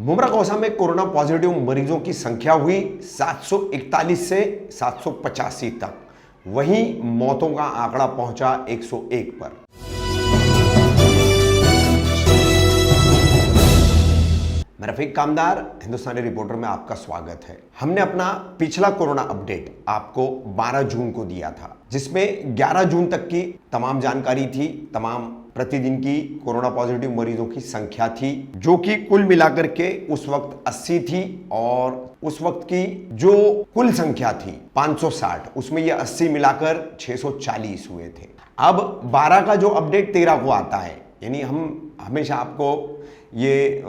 मुमरा कौसा में corona positive मरीजों की संख्या हुई 741 से 785 तक। वहीं मौतों का आंकड़ा पहुंचा 101 पर। मैं रफीक कामदार, हिंदुस्तानी रिपोर्टर में आपका स्वागत है। हमने अपना पिछला कोरोना अपडेट आपको 12 जून को दिया था, जिसमें 11 जून तक की तमाम जानकारी थी, तमाम प्रतिदिन की कोरोना पॉजिटिव मरीजों की संख्या थी, जो कि कुल मिलाकर के उस वक्त 80 थी और उस वक्त की जो कुल संख्या थी 560, उसमें ये 80 मिलाकर 640 हुए थे। अब 12 का जो अपडेट 13 को आता है, यानी हम हमेशा आपको ये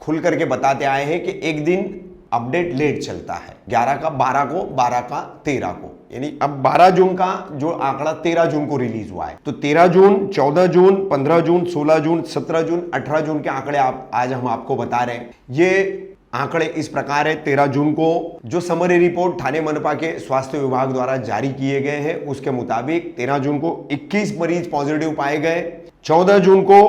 खुल करके बताते आए हैं कि एक दिन अपडेट लेट चलता है, 11 का 12 को, 12 का 13 को, यानी अब 12 जून का जो आंकड़ा 13 जून को रिलीज हुआ है, तो 13 जून, 14 जून, 15 जून, 16 जून, 17 जून, 18 जून के आंकड़े आज हम आपको बता रहे हैं। ये आंकड़े इस प्रकार है। 13 जून को जो समरी रिपोर्ट थाने मनपा के स्वास्थ्य विभाग द्वारा जारी किए गए हैं, उसके मुताबिक 13 जून को 21 मरीज पॉजिटिव पाए गए, 14 जून को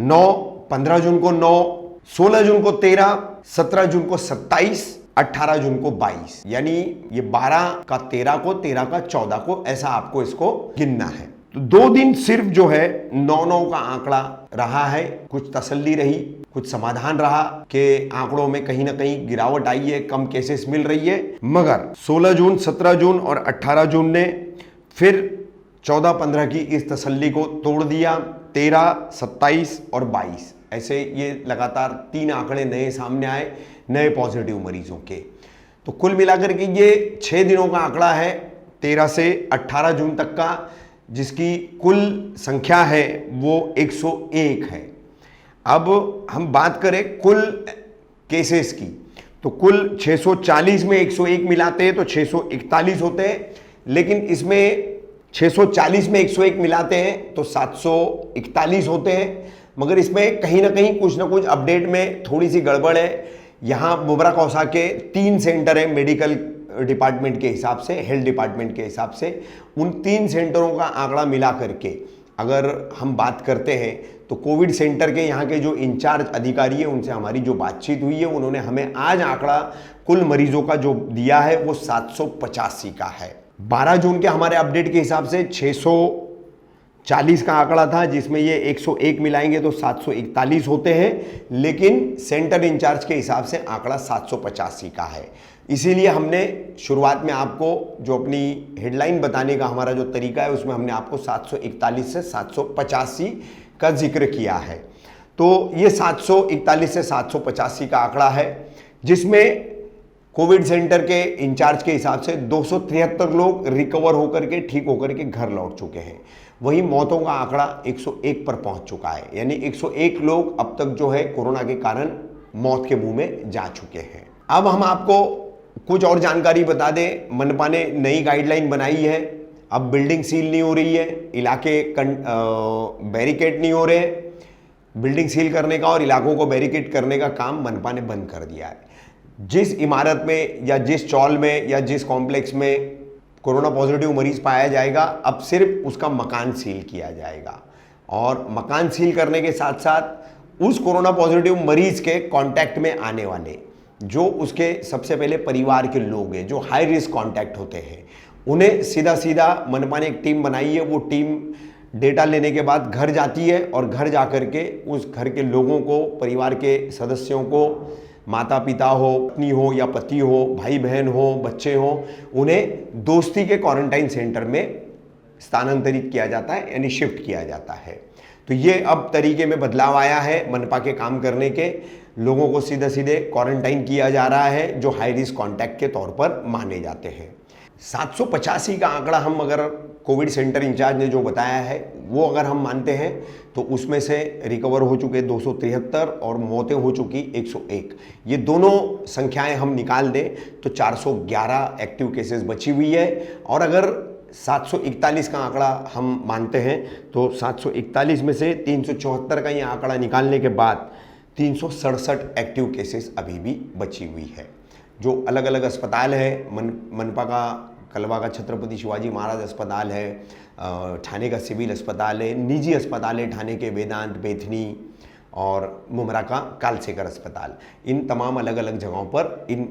9, 15 जून को 9, 16 जून को 13, 17 जून को 27, 18 जून को 22, यानी ये 12 का 13 को, 13 का 14 को, ऐसा आपको इसको गिनना है। तो 2 दिन सिर्फ जो है 9-9 का आंकड़ा रहा है। कुछ तसल्ली रही, कुछ समाधान रहा कि आंकड़ों में कहीं ना कहीं गिरावट आई है, कम केसेस मिल रही है, मगर 16 जून, 17 जून और 18 जून ने फिर 14-15 की इस तसल्ली को तोड़ दिया। 13, 27 और 22 ऐसे ये लगातार 3 आंकड़े नए सामने आए नए पॉजिटिव मरीजों के। तो कुल मिलाकर के ये 6 दिनों का आंकड़ा है, 13 से 18 जून तक का, जिसकी कुल संख्या है वो 101 है। अब हम बात करें कुल केसेस की, तो कुल 640 में 101 मिलाते हैं तो 641 होते हैं, लेकिन इसमें 640 में 101 मिलाते हैं तो 741 होते हैं, मगर इसमें कहीं ना कहीं कुछ ना कुछ अपडेट में थोड़ी सी गड़बड़ है। यहाँ मुमरा कौसा के 3 सेंटर हैं मेडिकल डिपार्टमेंट के हिसाब से, हेल्थ डिपार्टमेंट के हिसाब से। उन 3 सेंटरों का आंकड़ा मिला करके अगर हम बात करते हैं तो कोविड सेंटर के यहाँ के जो इंचार्ज अधिकारी है, उनसे हमारी जो बातचीत हुई है, उन्होंने हमें आज आंकड़ा कुल मरीजों का जो दिया है वो 785 का है। 12 जून के हमारे अपडेट के हिसाब से 640 का आंकड़ा था, जिसमें ये 101 मिलाएंगे तो 741 होते हैं, लेकिन सेंटर इंचार्ज के हिसाब से आंकड़ा 785 का है। इसीलिए हमने शुरुआत में आपको जो अपनी हेडलाइन बताने का हमारा जो तरीका है, उसमें हमने आपको 741 से 785 का जिक्र किया है। तो ये 741 से 785 का आंकड़ा है, जिसमें कोविड सेंटर के इंचार्ज के हिसाब से 273 लोग रिकवर होकर के, ठीक होकर के घर लौट चुके हैं। वहीं मौतों का आंकड़ा 101 पर पहुंच चुका है, यानी 101 लोग अब तक जो है कोरोना के कारण मौत के मुंह में जा चुके हैं। अब हम आपको कुछ और जानकारी बता दें। मनपा ने नई गाइडलाइन बनाई है। अब बिल्डिंग सील नहीं हो रही है, इलाके बैरिकेड नहीं हो रहे। बिल्डिंग सील करने का और इलाकों को बैरिकेड करने का काम मनपा ने बंद कर दिया है। जिस इमारत में या जिस चौल में या जिस कॉम्प्लेक्स में कोरोना पॉजिटिव मरीज पाया जाएगा, अब सिर्फ उसका मकान सील किया जाएगा, और मकान सील करने के साथ साथ उस कोरोना पॉजिटिव मरीज के कांटेक्ट में आने वाले जो उसके सबसे पहले परिवार के लोग हैं, जो हाई रिस्क कांटेक्ट होते हैं, उन्हें सीधा सीधा मनपा ने एक टीम बनाई है। वो टीम डेटा लेने के बाद घर जाती है और घर जा कर के उस घर के लोगों को, परिवार के सदस्यों को, माता पिता हो, पत्नी हो या पति हो, भाई बहन हो, बच्चे हो, उन्हें दोस्ती के क्वारंटाइन सेंटर में स्थानांतरित किया जाता है, यानी शिफ्ट किया जाता है। तो ये अब तरीके में बदलाव आया है मनपा के काम करने के। लोगों को सीधे सीधे क्वारंटाइन किया जा रहा है, जो हाई रिस्क कॉन्टैक्ट के तौर पर माने जाते हैं। 785 का आंकड़ा हम अगर कोविड सेंटर इंचार्ज ने जो बताया है वो अगर हम मानते हैं तो उसमें से रिकवर हो चुके 273 और मौतें हो चुकी 101। ये दोनों संख्याएं हम निकाल दें तो 411 एक्टिव केसेस बची हुई है। और अगर 741 का आंकड़ा हम मानते हैं तो 741 में से 374 का ये आंकड़ा निकालने के बाद 367 एक्टिव केसेस अभी भी बची हुई है। जो अलग अलग अस्पताल है, मनपा का कलवा का छत्रपति शिवाजी महाराज अस्पताल है, ठाणे का सिविल अस्पताल है, निजी अस्पताल है ठाणे के वेदांत, बेथनी और मुमरा का कालसेकर अस्पताल, इन तमाम अलग अलग जगहों पर इन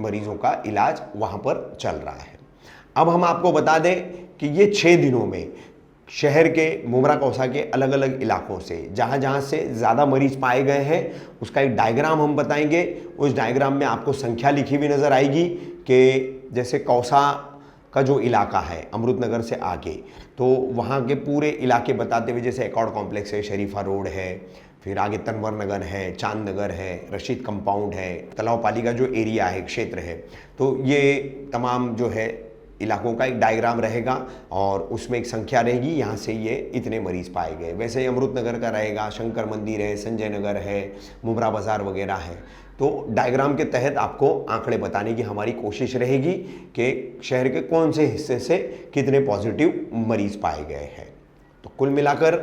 मरीजों का इलाज वहाँ पर चल रहा है। अब हम आपको बता दें कि ये 6 दिनों में शहर के मुमरा कौसा के अलग अलग इलाकों से जहाँ जहाँ से ज़्यादा मरीज पाए गए हैं उसका एक डायग्राम हम बताएंगे। उस डायग्राम में आपको संख्या लिखी हुई नज़र आएगी कि जैसे कौसा का जो इलाका है अमृतनगर से आगे, तो वहाँ के पूरे इलाके बताते हुए, जैसे एकॉर्ड कॉम्प्लेक्स है, शरीफा रोड है, फिर आगे तनवर नगर है, चांद नगर है, रशीद कंपाउंड है, तलावपाली का जो एरिया है, क्षेत्र है, तो ये तमाम जो है इलाकों का एक डायग्राम रहेगा और उसमें एक संख्या रहेगी, यहाँ से ये इतने मरीज पाए गए। वैसे ही अमृतनगर का रहेगा, शंकर मंदिर है, संजय नगर है, मुमरा बाज़ार वगैरह है। तो डायग्राम के तहत आपको आंकड़े बताने की हमारी कोशिश रहेगी कि शहर के कौन से हिस्से से कितने पॉजिटिव मरीज पाए गए हैं। तो कुल मिलाकर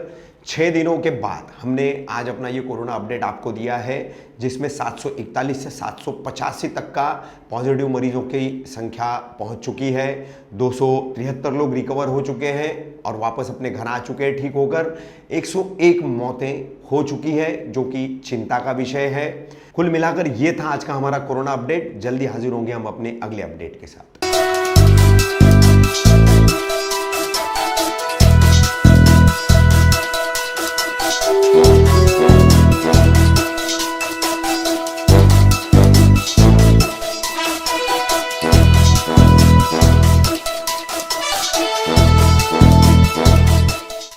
6 दिनों के बाद हमने आज अपना ये कोरोना अपडेट आपको दिया है, जिसमें 741 से 785 तक का पॉजिटिव मरीजों की संख्या पहुंच चुकी है। 273 लोग रिकवर हो चुके हैं और वापस अपने घर आ चुके हैं ठीक होकर। 101 मौतें हो चुकी है, जो कि चिंता का विषय है। कुल मिलाकर ये था आज का हमारा कोरोना अपडेट। जल्दी हाजिर होंगे हम अपने अगले अपडेट के साथ।